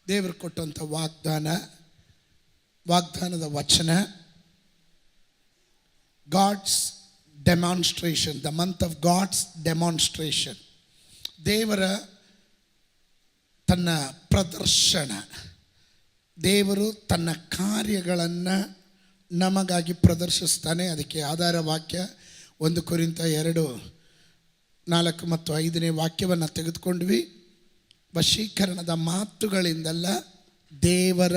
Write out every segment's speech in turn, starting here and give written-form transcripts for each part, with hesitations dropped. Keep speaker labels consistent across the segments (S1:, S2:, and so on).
S1: ದೇವರು ಕೊಟ್ಟಂಥ ವಾಗ್ದಾನದ ವಚನ, God's demonstration, the month of God's demonstration. ದೇವರ ತನ್ನ ಪ್ರದರ್ಶನ, ದೇವರು ತನ್ನ ಕಾರ್ಯಗಳನ್ನು ನಮಗಾಗಿ ಪ್ರದರ್ಶಿಸ್ತಾನೆ. ಅದಕ್ಕೆ ಆಧಾರ ವಾಕ್ಯ 1 ಕೊರಿಂಥ 2:4 ಮತ್ತು 5ನೇ ವಾಕ್ಯವನ್ನು ತೆಗೆದುಕೊಂಡ್ವಿ. ವಶೀಕರಣದ ಮಾತುಗಳಿಂದಲ್ಲ, ದೇವರ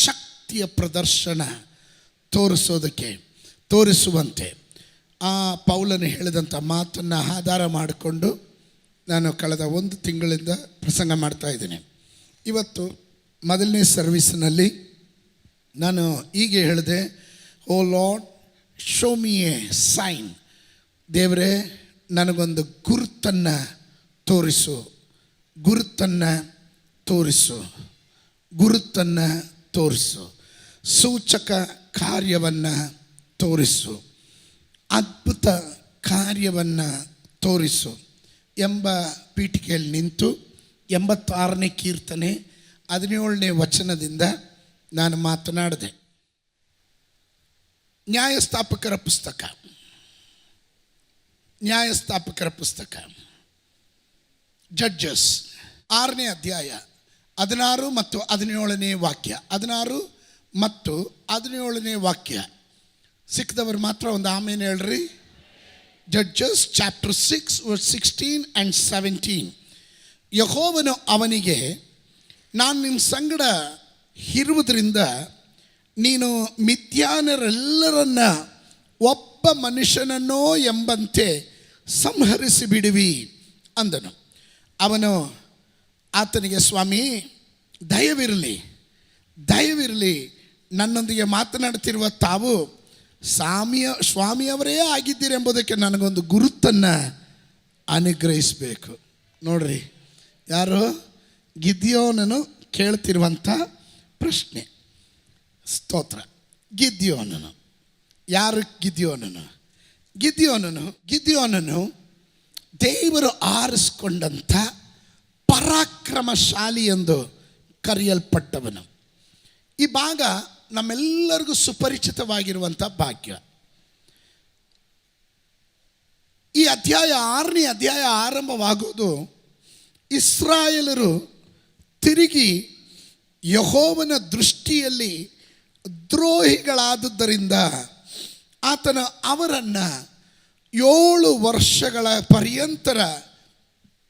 S1: ಶಕ್ತಿಯ ಪ್ರದರ್ಶನ ತೋರಿಸುವಂತೆ ಆ ಪೌಲನು ಹೇಳಿದಂಥ ಮಾತನ್ನು ಆಧಾರ ಮಾಡಿಕೊಂಡು ನಾನು ಕಳೆದ 1 ತಿಂಗಳಿಂದ ಪ್ರಸಂಗ ಮಾಡ್ತಾ ಇದ್ದೀನಿ. ಇವತ್ತು ಮೊದಲನೇ ಸರ್ವಿಸ್ನಲ್ಲಿ ನಾನು ಹೀಗೆ ಹೇಳಿದೆ, oh Lord show me a sign. ದೇವರೇ, ನನಗೊಂದು ಗುರುತನ್ನು ತೋರಿಸು, ಸೂಚಕ ಕಾರ್ಯವನ್ನು ತೋರಿಸು, ಅದ್ಭುತ ಕಾರ್ಯವನ್ನು ತೋರಿಸು ಎಂಬ ಪೀಠಿಕೆಯಲ್ಲಿ ನಿಂತು 86ನೇ ಕೀರ್ತನೆ 17ನೇ ವಚನದಿಂದ ನಾನು ಮಾತನಾಡಿದೆ. ನ್ಯಾಯಸ್ಥಾಪಕರ ಪುಸ್ತಕ ಜಡ್ಜಸ್ 6ನೇ ಅಧ್ಯಾಯ 16 ಮತ್ತು 17ನೇ ವಾಕ್ಯ. 16 ಮತ್ತು 17ನೇ ವಾಕ್ಯ ಸಿಕ್ಕಿದವರು ಮಾತ್ರ ಒಂದು ಆಮೇಲೆ ಹೇಳ್ರಿ. Judges chapter 6 verse 16 and 17. ಯೆಹೋವನು ಅವನಿಗೆ, ನಾನು ನಿನ್ನ ಸಂಗಡ ಇರುವುದರಿಂದ ನೀನು ಮಿದ್ಯಾನರೆಲ್ಲರನ್ನ ಒಬ್ಬ ಮನುಷ್ಯನನ್ನೋ ಎಂಬಂತೆ ಸಂಹರಿಸಿ ಬಿಡುವಿ ಅಂದನು. ಅವನು ಆತನಿಗೆ, ಸ್ವಾಮಿ ದಯವಿರಲಿ, ನನ್ನೊಂದಿಗೆ ಮಾತನಾಡ್ತಿರುವ ತಾವು ಸ್ವಾಮಿಯವರೇ ಆಗಿದ್ದೀರೆಂಬುದಕ್ಕೆ ನನಗೊಂದು ಗುರುತನ್ನು ಅನುಗ್ರಹಿಸಬೇಕು. ನೋಡ್ರಿ, ಯಾರು? ಗಿದ್ಯೋನನು ಕೇಳ್ತಿರುವಂಥ ಪ್ರಶ್ನೆ. ಸ್ತೋತ್ರ. ಗಿದ್ಯೋನನು ಯಾರು? ಗಿದ್ಯೋನನು ದೇವರು ಆರಿಸಿಕೊಂಡಂಥ ಪರಾಕ್ರಮಶಾಲಿ ಎಂದು ಕರೆಯಲ್ಪಟ್ಟವನು. ಈ ಭಾಗ ನಮ್ಮೆಲ್ಲರಿಗೂ ಸುಪರಿಚಿತವಾಗಿರುವಂಥ ಭಾಗ್ಯ. ಈ 6ನೇ ಅಧ್ಯಾಯ ಆರಂಭವಾಗುವುದು ಇಸ್ರಾಯೇಲರು ತಿರುಗಿ ಯೆಹೋವನ ದೃಷ್ಟಿಯಲ್ಲಿ ದ್ರೋಹಿಗಳಾದುದರಿಂದ ಆತನು ಅವರನ್ನು 7 ವರ್ಷಗಳ ಪರ್ಯಂತರ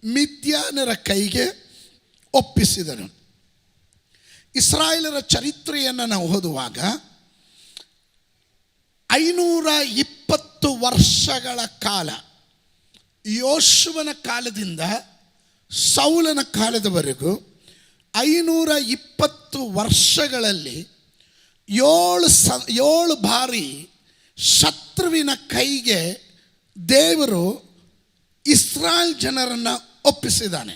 S1: ಮಿದ್ಯಾನರ ಕೈಗೆ ಒಪ್ಪಿಸಿದನು. ಇಸ್ರಾಯೇಲರ ಚರಿತ್ರೆಯನ್ನು ನಾವು ಓದುವಾಗ 520 ವರ್ಷಗಳ ಕಾಲ, ಯೋಶುವನ ಕಾಲದಿಂದ ಸೌಲನ ಕಾಲದವರೆಗೂ 520 ವರ್ಷಗಳಲ್ಲಿ 7 ಬಾರಿ ಶತ್ರುವಿನ ಕೈಗೆ ದೇವರು ಇಸ್ರಾಯೇಲ್ ಜನರನ್ನು ಒಪ್ಪಿಸಿದ್ದಾನೆ.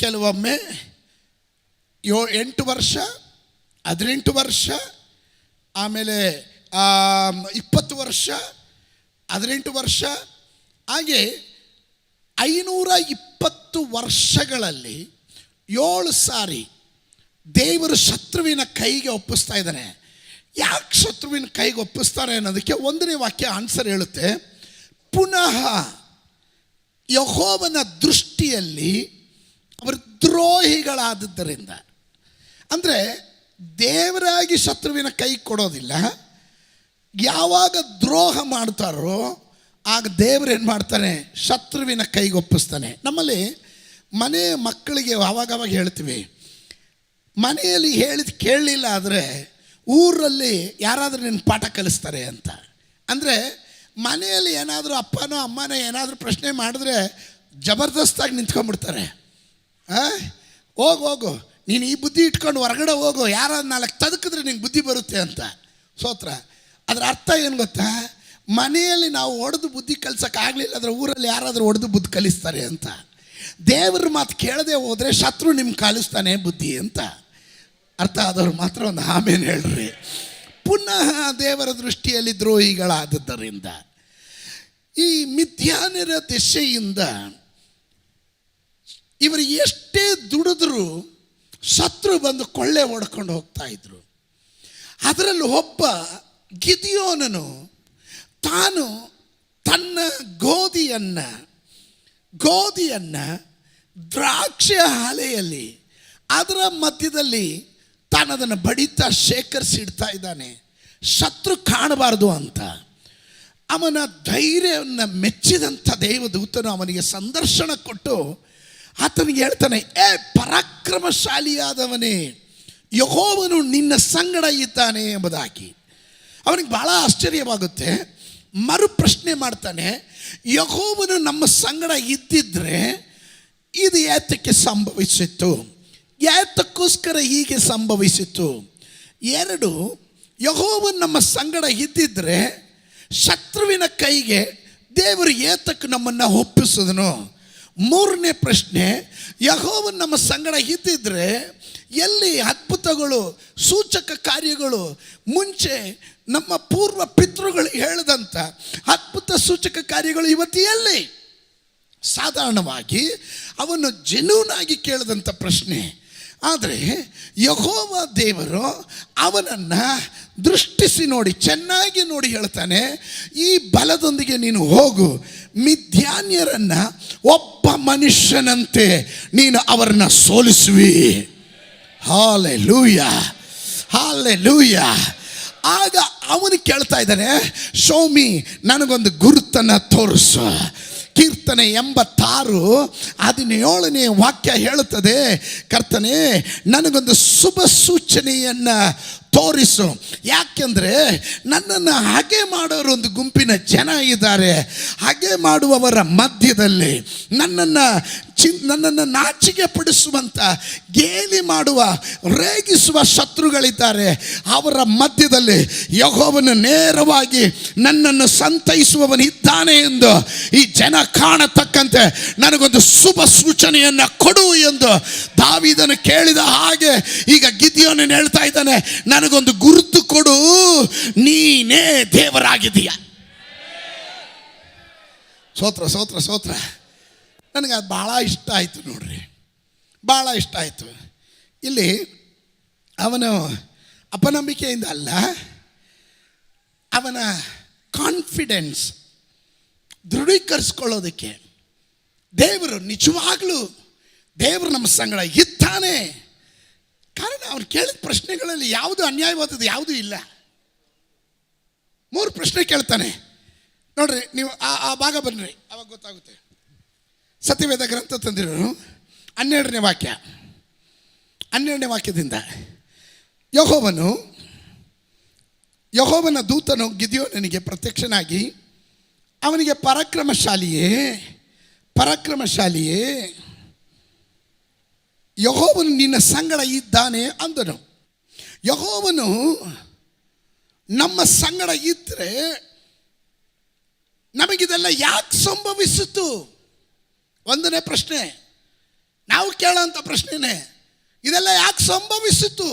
S1: ಕೆಲವೊಮ್ಮೆ 8 ವರ್ಷ, 18 ವರ್ಷ, ಆಮೇಲೆ 20 ವರ್ಷ, 18 ವರ್ಷ, ಹಾಗೆ 520 ವರ್ಷಗಳಲ್ಲಿ 7 ಸಾರಿ ದೇವರು ಶತ್ರುವಿನ ಕೈಗೆ ಒಪ್ಪಿಸ್ತಾ ಇದ್ದಾನೆ. ಯಾಕೆ ಶತ್ರುವಿನ ಕೈಗೆ ಒಪ್ಪಿಸ್ತಾರೆ ಅನ್ನೋದಕ್ಕೆ 1ನೇ ವಾಕ್ಯ ಆನ್ಸರ್ ಹೇಳುತ್ತೆ. ಪುನಃ ಯೆಹೋವನ ದೃಷ್ಟಿಯಲ್ಲಿ ಅವರು ದ್ರೋಹಿಗಳಾದದ್ದರಿಂದ. ಅಂದರೆ ದೇವರಾಗಿ ಶತ್ರುವಿನ ಕೈ ಕೊಡೋದಿಲ್ಲ. ಯಾವಾಗ ದ್ರೋಹ ಮಾಡ್ತಾರೋ ಆಗ ದೇವರು ಏನು ಮಾಡ್ತಾನೆ? ಶತ್ರುವಿನ ಕೈಗೆ ಒಪ್ಪಿಸ್ತಾನೆ. ನಮ್ಮಲ್ಲಿ ಮಕ್ಕಳಿಗೆ ಆವಾಗವಾಗ ಹೇಳ್ತೀವಿ, ಮನೆಯಲ್ಲಿ ಹೇಳಿದ ಕೇಳಲಿಲ್ಲ ಆದರೆ ಊರಲ್ಲಿ ಯಾರಾದರೂ ನಿನ್ನ ಪಾಠ ಕಲಿಸ್ತಾರೆ ಅಂತ. ಅಂದರೆ ಮನೆಯಲ್ಲಿ ಏನಾದರೂ ಅಪ್ಪನೋ ಅಮ್ಮನೋ ಏನಾದರೂ ಪ್ರಶ್ನೆ ಮಾಡಿದ್ರೆ ಜಬರ್ದಸ್ತಾಗಿ ನಿಂತ್ಕೊಂಡ್ಬಿಡ್ತಾರೆ. ಹೋಗು ನೀನು ಈ ಬುದ್ಧಿ ಇಟ್ಕೊಂಡು ಹೊರಗಡೆ ಹೋಗು, ಯಾರಾದ್ರು 4 ತದಕಿದ್ರೆ ನಿಂಗೆ ಬುದ್ಧಿ ಬರುತ್ತೆ ಅಂತ. ಸ್ತೋತ್ರ. ಅದರ ಅರ್ಥ ಏನು ಗೊತ್ತಾ? ಮನೆಯಲ್ಲಿ ನಾವು ಹೊಡೆದು ಬುದ್ಧಿ ಕಲಿಸೋಕ್ಕಾಗಲಿಲ್ಲ ಅಂದರೆ ಊರಲ್ಲಿ ಯಾರಾದರೂ ಹೊಡೆದು ಬುದ್ಧಿ ಕಲಿಸ್ತಾರೆ ಅಂತ. ದೇವ್ರ ಮಾತು ಕೇಳದೆ ಹೋದರೆ ಶತ್ರು ನಿಮ್ಗೆ ಕಲಿಸ್ತಾನೆ ಬುದ್ಧಿ ಅಂತ. ಅರ್ಥ ಆದವ್ರು ಮಾತ್ರ ಒಂದು ಆಮೇಲೆ ಹೇಳ್ರಿ. ಪುನಃ ದೇವರ ದೃಷ್ಟಿಯಲ್ಲಿ ದ್ರೋಹಿಗಳಾದದ್ದರಿಂದ ಈ ಮಿದ್ಯಾನರ ದೆಸೆಯಿಂದ ಇವರು ಎಷ್ಟೇ ದುಡಿದ್ರೂ ಶತ್ರು ಬಂದು ಕೊಳ್ಳೆ ಹೊಡ್ಕೊಂಡು ಹೋಗ್ತಾ ಇದ್ರು. ಅದರಲ್ಲಿ ಒಬ್ಬ ಗಿದಿಯೋನನು ತಾನು ತನ್ನ ಗೋಧಿಯನ್ನು ದ್ರಾಕ್ಷಿ ಆಲೆಯಲ್ಲಿ ಅದರ ಮಧ್ಯದಲ್ಲಿ ತಾನು ಅದನ್ನು ಬಡಿತಾ ಶೇಖರಿಸಿಡ್ತಾ ಇದ್ದಾನೆ, ಶತ್ರು ಕಾಣಬಾರ್ದು ಅಂತ. ಅವನ ಧೈರ್ಯವನ್ನು ಮೆಚ್ಚಿದಂಥ ದೇವದೂತನು ಅವನಿಗೆ ಸಂದರ್ಶನ ಕೊಟ್ಟು ಆತನಿಗೆ ಹೇಳ್ತಾನೆ, ಪರಾಕ್ರಮಶಾಲಿಯಾದವನೇ, ಯೆಹೋವನು ನಿನ್ನ ಸಂಗಡ ಇದ್ದಾನೆ ಎಂಬುದಾಗಿ. ಅವನಿಗೆ ಬಹಳ ಆಶ್ಚರ್ಯವಾಗುತ್ತೆ. ಮರು ಪ್ರಶ್ನೆ ಮಾಡ್ತಾನೆ, ಯೆಹೋವನು ನಮ್ಮ ಸಂಗಡ ಇದ್ದಿದ್ರೆ ಇದು ಯಾತಕ್ಕೆ ಸಂಭವಿಸಿತ್ತು, ಯಾತಕ್ಕೋಸ್ಕರ ಹೀಗೆ ಸಂಭವಿಸಿತು? 2, ಯೆಹೋವನು ನಮ್ಮ ಸಂಗಡ ಇದ್ದಿದ್ರೆ ಶತ್ರುವಿನ ಕೈಗೆ ದೇವರು ಏತಕ್ಕೆ ನಮ್ಮನ್ನು ಒಪ್ಪಿಸಿದನು? 3ನೇ ಪ್ರಶ್ನೆ, ಯೆಹೋವನು ನಮ್ಮ ಸಂಗಡ ಇದ್ದಿದ್ರೆ ಎಲ್ಲಿ ಅದ್ಭುತಗಳು, ಸೂಚಕ ಕಾರ್ಯಗಳು, ಮುಂಚೆ ನಮ್ಮ ಪೂರ್ವ ಪಿತೃಗಳು ಹೇಳಿದಂಥ ಅದ್ಭುತ ಸೂಚಕ ಕಾರ್ಯಗಳು ಇವತ್ತು ಎಲ್ಲಿ? ಸಾಧಾರಣವಾಗಿ ಅವನು ಜೆನ್ಯೂನಾಗಿ ಕೇಳಿದಂಥ ಪ್ರಶ್ನೆ. ಆದರೆ ಯೆಹೋವ ದೇವರು ಅವನನ್ನು ದೃಷ್ಟಿಸಿ ನೋಡಿ, ಚೆನ್ನಾಗಿ ನೋಡಿ ಹೇಳ್ತಾನೆ, ಈ ಬಲದೊಂದಿಗೆ ನೀನು ಹೋಗು, ಮಿದ್ಯಾನ್ಯರನ್ನು ಒಬ್ಬ ಮನುಷ್ಯನಂತೆ ನೀನು ಅವರನ್ನು ಸೋಲಿಸುವಿ. Hallelujah, hallelujah. ಆಗ ಅವನು ಕೇಳ್ತಾ ಇದ್ದಾನೆ, ಶೋಮಿ, ನನಗೊಂದು ಗುರುತನ್ನು ತೋರಿಸು. ಕೀರ್ತನೆ 86:17ನೇ ವಾಕ್ಯ ಹೇಳುತ್ತದೆ, ಕರ್ತನೇ ನನಗೊಂದು ಶುಭ ಸೂಚನೆಯನ್ನು ತೋರಿಸು. ಯಾಕೆಂದರೆ ನನ್ನನ್ನು ಹಾಗೆ ಮಾಡೋರು ಒಂದು ಗುಂಪಿನ ಜನ ಇದ್ದಾರೆ. ಹಾಗೆ ಮಾಡುವವರ ಮಧ್ಯದಲ್ಲಿ ನನ್ನನ್ನು ನಾಚಿಕೆ ಪಡಿಸುವಂಥ, ಗೇಲಿ ಮಾಡುವ, ರೇಗಿಸುವ ಶತ್ರುಗಳಿದ್ದಾರೆ. ಅವರ ಮಧ್ಯದಲ್ಲಿ ಯೆಹೋವನು ನೇರವಾಗಿ ನನ್ನನ್ನು ಸಂತೈಸುವವನಿದ್ದಾನೆ ಎಂದು ಈ ಜನ ಕಾಣತಕ್ಕಂತೆ ನನಗೊಂದು ಶುಭ ಸೂಚನೆಯನ್ನು ಕೊಡು ಎಂದು ದಾವೀದನು ಕೇಳಿದ ಹಾಗೆ ಈಗ ಗಿದ್ಯೋನನು ಹೇಳ್ತಾ ಇದ್ದಾನೆ, ನನಗೊಂದು ಗುರುತು ಕೊಡು, ನೀನೇ ದೇವರಾಗಿದೀಯ. ಸ್ತೋತ್ರ, ಸ್ತೋತ್ರ, ಸ್ತೋತ್ರ. ನನಗೆ ಅದು ಭಾಳ ಇಷ್ಟ ಆಯಿತು ನೋಡ್ರಿ, ಭಾಳ ಇಷ್ಟ ಆಯಿತು. ಇಲ್ಲಿ ಅವನು ಅಪನಂಬಿಕೆಯಿಂದ ಅಲ್ಲ, ಅವನ ಕಾನ್ಫಿಡೆನ್ಸ್ ದೃಢೀಕರಿಸ್ಕೊಳ್ಳೋದಕ್ಕೆ ದೇವರು ನಿಜವಾಗ್ಲೂ ದೇವರು ನಮ್ಮ ಸಂಗಡ ಇದ್ದಾನೆ. ಕಾರಣ ಅವನು ಕೇಳಿದ ಪ್ರಶ್ನೆಗಳಲ್ಲಿ ಯಾವುದು ಅನ್ಯಾಯವಾದದ್ದು ಯಾವುದೂ ಇಲ್ಲ. 3 ಪ್ರಶ್ನೆ ಕೇಳ್ತಾನೆ ನೋಡ್ರಿ. ನೀವು ಆ ಭಾಗ ಬನ್ನಿರಿ, ಅವಾಗ ಗೊತ್ತಾಗುತ್ತೆ. ಸತ್ಯವೇದ ಗ್ರಂಥ ತಂದಿರೋರು 12ನೇ ವಾಕ್ಯ, 12ನೇ ವಾಕ್ಯದಿಂದ, ಯೆಹೋವನ ದೂತನು ಗಿದ್ಯೋನನಿಗೆ ಪ್ರತ್ಯಕ್ಷನಾಗಿ ಅವನಿಗೆ ಪರಾಕ್ರಮಶಾಲಿಯೇ, ಯೆಹೋವನು ನಿನ್ನ ಸಂಗಡ ಇದ್ದಾನೆ ಅಂದನು. ಯೆಹೋವನು ನಮ್ಮ ಸಂಗಡ ಇದ್ದರೆ ನಮಗಿದೆಲ್ಲ ಯಾಕೆ ಸಂಭವಿಸಿತು? 1ನೇ ಪ್ರಶ್ನೆ, ನಾವು ಕೇಳೋಂಥ ಪ್ರಶ್ನೆನೇ, ಇದೆಲ್ಲ ಯಾಕೆ ಸಂಭವಿಸಿತು?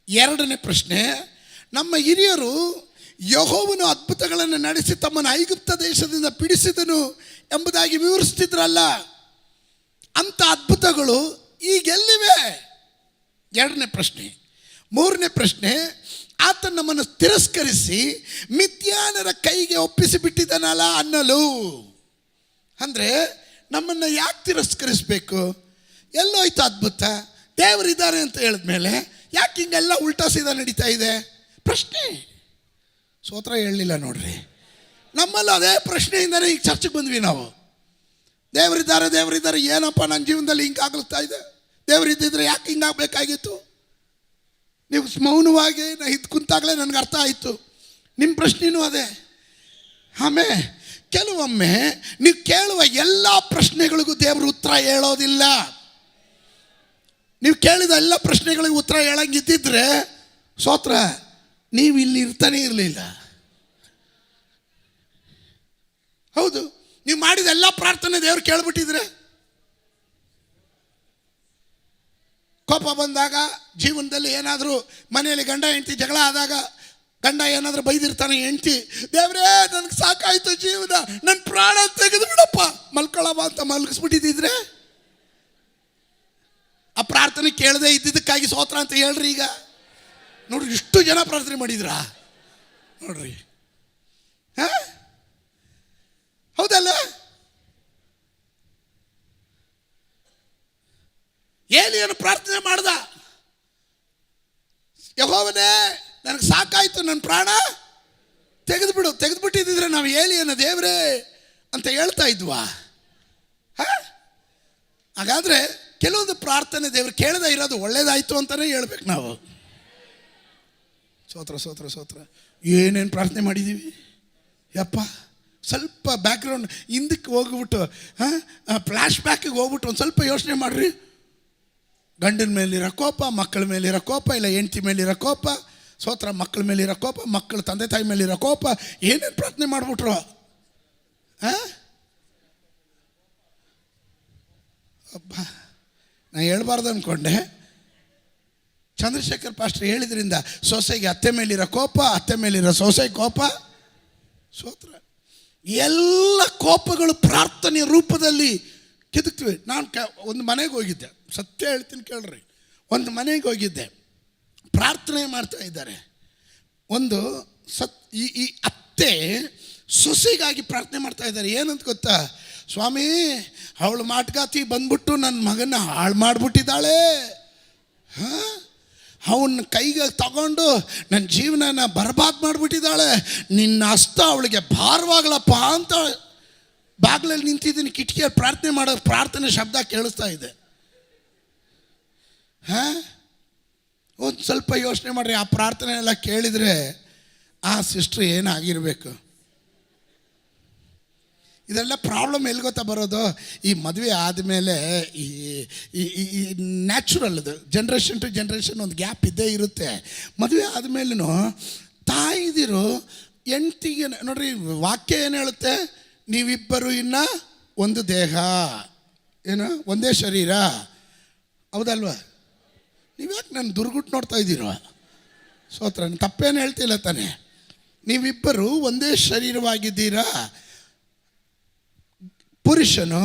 S1: 2ನೇ ಪ್ರಶ್ನೆ, ನಮ್ಮ ಹಿರಿಯರು ಯೆಹೋವನು ಅದ್ಭುತಗಳನ್ನು ನಡೆಸಿ ತಮ್ಮನ್ನು ಐಗುಪ್ತ ದೇಶದಿಂದ ಬಿಡಿಸಿದನು ಎಂಬುದಾಗಿ ವಿವರಿಸ್ತಿದ್ರಲ್ಲ, ಅಂಥ ಅದ್ಭುತಗಳು ಈಗೆಲ್ಲಿವೆ? 2ನೇ ಪ್ರಶ್ನೆ. 3ನೇ ಪ್ರಶ್ನೆ, ಆತ ನಮ್ಮನ್ನು ತಿರಸ್ಕರಿಸಿ ಮಿದ್ಯಾನರ ಕೈಗೆ ಒಪ್ಪಿಸಿ ಬಿಟ್ಟಿದ್ದಾನಲ್ಲ ಅನ್ನಲು. ಅಂದರೆ ನಮ್ಮನ್ನು ಯಾಕೆ ತಿರಸ್ಕರಿಸಬೇಕು? ಎಲ್ಲೋಯ್ತು ಅದ್ಭುತ? ದೇವರಿದ್ದಾರೆ ಅಂತ ಹೇಳಿದ್ಮೇಲೆ ಯಾಕೆ ಹಿಂಗೆಲ್ಲ ಉಲ್ಟಾ ಸೀದಾ ನಡೀತಾ ಇದೆ? ಪ್ರಶ್ನೆ. ಸ್ತೋತ್ರ ಹೇಳಲಿಲ್ಲ ನೋಡ್ರಿ. ನಮ್ಮಲ್ಲಿ ಅದೇ ಪ್ರಶ್ನೆಯಿಂದಲೇ ಈಗ ಚರ್ಚೆಗೆ ಬಂದ್ವಿ ನಾವು. ದೇವರಿದ್ದಾರೆ, ಏನಪ್ಪ ನನ್ನ ಜೀವನದಲ್ಲಿ ಹಿಂಗಾಗ್ತಾ ಇದೆ? ದೇವರಿದ್ದಿದ್ರೆ ಯಾಕೆ ಹಿಂಗಾಗಬೇಕಾಗಿತ್ತು? ನೀವು ಮೌನವಾಗಿ ಇದು ಕುಂತಾಗಲೇ ನನಗೆ ಅರ್ಥ ಆಯಿತು. ನಿಮ್ಮ ಪ್ರಶ್ನೆನೂ ಅದೇ. ಆಮೇಲೆ ಕೆಲವೊಮ್ಮೆ ನೀವು ಕೇಳುವ ಎಲ್ಲ ಪ್ರಶ್ನೆಗಳಿಗೂ ದೇವರು ಉತ್ತರ ಹೇಳೋದಿಲ್ಲ. ನೀವು ಕೇಳಿದ ಎಲ್ಲ ಪ್ರಶ್ನೆಗಳಿಗೂ ಉತ್ತರ ಹೇಳಂಗಿದ್ದಿದ್ರೆ ಸ್ತೋತ್ರ, ನೀವು ಇಲ್ಲಿ ಇರ್ತಾನೆ ಇರಲಿಲ್ಲ. ಹೌದು, ನೀವು ಮಾಡಿದ ಎಲ್ಲ ಪ್ರಾರ್ಥನೆ ದೇವ್ರು ಕೇಳ್ಬಿಟ್ಟಿದ್ರೆ, ಕೋಪ ಬಂದಾಗ, ಜೀವನದಲ್ಲಿ ಏನಾದರೂ ಮನೆಯಲ್ಲಿ ಗಂಡ ಹೆಂಡತಿ ಜಗಳ ಆದಾಗ, ಗಂಡ ಏನಾದರೂ ಬೈದಿರ್ತಾನೆ, ಹೆಂಡತಿ ದೇವ್ರೇ ನನಗೆ ಸಾಕಾಯ್ತು ಜೀವನ, ನನ್ನ ಪ್ರಾಣ ತೆಗೆದು ಬಿಡಪ್ಪ ಮಲ್ಕೊಳ್ಳವ ಅಂತ ಮಲಗಿಸ್ಬಿಟ್ಟಿದ್ದಿದ್ರೆ ಆ ಪ್ರಾರ್ಥನೆ ಕೇಳದೆ ಇದ್ದಿದ್ದಕ್ಕಾಗಿ ಸ್ತೋತ್ರ ಅಂತ ಹೇಳ್ರಿ. ಈಗ ನೋಡ್ರಿ, ಇಷ್ಟು ಜನ ಪ್ರಾರ್ಥನೆ ಮಾಡಿದ್ರಾ ನೋಡ್ರಿ. ಹೌದಲ್ಲ? ಏಲಿಯನು ಪ್ರಾರ್ಥನೆ ಮಾಡ್ದ, ಯೆಹೋವನೇ ನನಗೆ ಸಾಕಾಯ್ತು, ನನ್ನ ಪ್ರಾಣ ತೆಗೆದುಬಿಡು. ತೆಗೆದುಬಿಟ್ಟಿದ್ರೆ ನಾವು ಏಲಿಯನ ದೇವ್ರೇ ಅಂತ ಹೇಳ್ತಾ ಇದ್ವಾ? ಹಾಗಾದರೆ ಕೆಲವೊಂದು ಪ್ರಾರ್ಥನೆ ದೇವ್ರು ಕೇಳದೇ ಇರೋದು ಒಳ್ಳೇದಾಯಿತು ಅಂತಲೇ ಹೇಳ್ಬೇಕು ನಾವು. ಸ್ತೋತ್ರ ಸ್ತೋತ್ರ ಸ್ತೋತ್ರ. ಏನೇನು ಪ್ರಾರ್ಥನೆ ಮಾಡಿದ್ದೀವಿ ಯಪ್ಪ. ಸ್ವಲ್ಪ ಬ್ಯಾಕ್ಗ್ರೌಂಡ್ ಹಿಂದಕ್ಕೆ ಹೋಗ್ಬಿಟ್ಟು ಫ್ಲ್ಯಾಶ್ ಬ್ಯಾಕಿಗೆ ಹೋಗ್ಬಿಟ್ಟು ಒಂದು ಸ್ವಲ್ಪ ಯೋಚನೆ ಮಾಡಿರಿ. ಗಂಡನ ಮೇಲಿರೋ ಕೋಪ, ಮಕ್ಕಳ ಮೇಲಿರೋ ಕೋಪ, ಇಲ್ಲ ಹೆಂಡತಿ ಮೇಲಿರೋ ಕೋಪ, ಸ್ತೋತ್ರ, ಮಕ್ಕಳ ಮೇಲಿರೋ ಕೋಪ, ಮಕ್ಕಳ ತಂದೆ ತಾಯಿ ಮೇಲಿರೋ ಕೋಪ, ಏನೇನು ಪ್ರಾರ್ಥನೆ ಮಾಡಿಬಿಟ್ರು. ಅಬ್ಬ, ನಾನು ಹೇಳ್ಬಾರ್ದು ಅಂದ್ಕೊಂಡೆ. ಚಂದ್ರಶೇಖರ್ ಪಾಸ್ಟರ್ ಹೇಳಿದ್ರಿಂದ ಸೊಸೆಗೆ ಅತ್ತೆ ಮೇಲಿರೋ ಕೋಪ, ಅತ್ತೆ ಮೇಲಿರೋ ಸೊಸೆ ಕೋಪ, ಸ್ತೋತ್ರ, ಎಲ್ಲ ಕೋಪಗಳು ಪ್ರಾರ್ಥನೆಯ ರೂಪದಲ್ಲಿ ಕೆದಕ್ತಿವೆ. ನಾನು ಒಂದು ಮನೆಗೆ ಹೋಗಿದ್ದೆ, ಸತ್ಯ ಹೇಳ್ತೀನಿ ಕೇಳ್ರಿ. ಒಂದು ಮನೆಗೆ ಹೋಗಿದ್ದೆ, ಪ್ರಾರ್ಥನೆ ಮಾಡ್ತಾ ಇದ್ದಾರೆ. ಒಂದು ಈ ಅತ್ತೆ ಸೊಸೆಗಾಗಿ ಪ್ರಾರ್ಥನೆ ಮಾಡ್ತಾ ಇದ್ದಾರೆ. ಏನಂತ ಗೊತ್ತಾ? ಸ್ವಾಮಿ, ಅವಳು ಮಾಟಗಾತಿ ಬಂದ್ಬಿಟ್ಟು ನನ್ನ ಮಗನ ಹಾಳು ಮಾಡಿಬಿಟ್ಟಿದ್ದಾಳೆ, ಅವನ್ನ ಕೈಗೆ ತಗೊಂಡು ನನ್ನ ಜೀವನನ ಬರ್ಬಾದ್ ಮಾಡಿಬಿಟ್ಟಿದ್ದಾಳೆ, ನಿನ್ನ ಹಸ್ತ ಅವಳಿಗೆ ಭಾರವಾಗಲಪ್ಪ ಅಂತ ಬಾಗಿಲಲ್ಲಿ ನಿಂತಿದ್ದೀನಿ. ಕಿಟಕಿಯಲ್ಲಿ ಪ್ರಾರ್ಥನೆ ಮಾಡೋ ಪ್ರಾರ್ಥನೆ ಶಬ್ದ ಕೇಳಿಸ್ತಾ ಇದೆ. ಒಂದು ಸ್ವಲ್ಪ ಯೋಚನೆ ಮಾಡಿರಿ, ಆ ಪ್ರಾರ್ಥನೆ ಎಲ್ಲ ಕೇಳಿದರೆ ಆ ಸಿಸ್ಟ್ರ್ ಏನಾಗಿರಬೇಕು? ಇದೆಲ್ಲ ಪ್ರಾಬ್ಲಮ್ ಎಲ್ಲಿ ಗೊತ್ತಾ ಬರೋದು? ಈ ಮದುವೆ ಆದಮೇಲೆ ಈ ನ್ಯಾಚುರಲ್ ಅದು ಜನ್ರೇಷನ್ ಟು ಜನ್ರೇಷನ್ ಒಂದು ಗ್ಯಾಪ್ ಇದ್ದೇ ಇರುತ್ತೆ. ಮದುವೆ ಆದಮೇಲೂ ತಾಯಿದಿರು ಹೆಂಡ್ತಿಗೆ ನೋಡ್ರಿ, ವಾಕ್ಯ ಏನು ಹೇಳುತ್ತೆ? ನೀವಿಬ್ಬರು ಇನ್ನು ಒಂದು ದೇಹ, ಏನು ಒಂದೇ ಶರೀರ. ಹೌದಲ್ವ? ನೀವ್ಯಾಕೆ ನಾನು ದುರ್ಗುಟ್ಟು ನೋಡ್ತಾ ಇದ್ದೀರೋ? ಸ್ತೋತ್ರ, ತಪ್ಪೇನು ಹೇಳ್ತಿಲ್ಲ ತಾನೆ? ನೀವಿಬ್ಬರು ಒಂದೇ ಶರೀರವಾಗಿದ್ದೀರಾ. ಪುರುಷನು